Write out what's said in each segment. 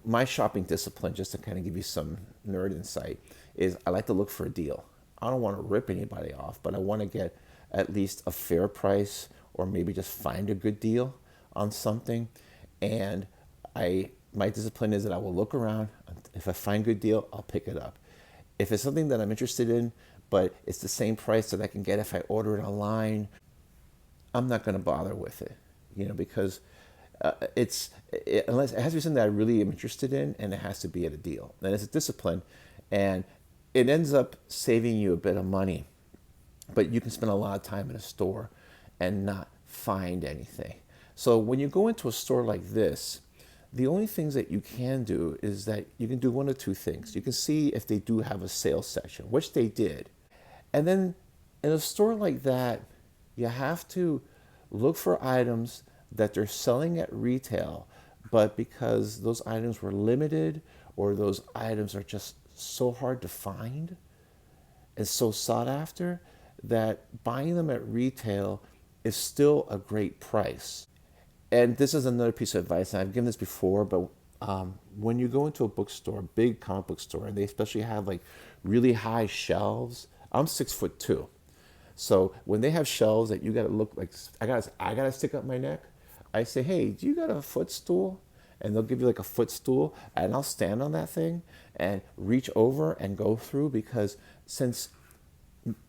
My shopping discipline, just to kind of give you some nerd insight, is I like to look for a deal. I don't want to rip anybody off, but I want to get at least a fair price or maybe just find a good deal on something. And my discipline is that I will look around. If I find a good deal, I'll pick it up. If it's something that I'm interested in, but it's the same price that I can get if I order it online, I'm not going to bother with it, because unless it has to be something that I really am interested in, and it has to be at a deal. And it's a discipline, and it ends up saving you a bit of money, but you can spend a lot of time in a store and not find anything. So when you go into a store like this, the only things that you can do is that you can do one or two things. You can see if they do have a sales section, which they did. And then in a store like that, you have to look for items that they're selling at retail, but because those items were limited or those items are just so hard to find and so sought after, that buying them at retail is still a great price. And this is another piece of advice, and I've given this before, but when you go into a bookstore, a big comic book store, and they especially have like really high shelves. I'm 6'2", so when they have shelves that you got to look like, I gotta stick up my neck. I say, hey, do you got a footstool? And they'll give you like a footstool, and I'll stand on that thing and reach over and go through, because since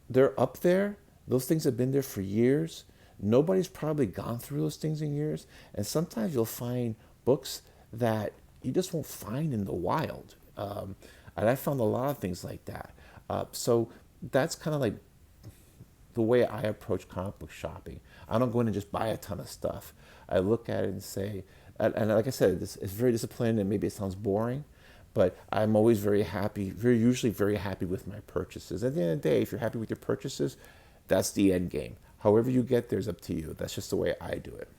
they're up there, those things have been there for years. Nobody's probably gone through those things in years, and sometimes you'll find books that you just won't find in the wild. And I found a lot of things like that. So that's kind of like the way I approach comic book shopping. I don't go in and just buy a ton of stuff. I look at it and say, and like I said, it's very disciplined, and maybe it sounds boring, but I'm always very happy, usually very happy with my purchases. At the end of the day, if you're happy with your purchases, that's the end game. However you get there is up to you. That's just the way I do it.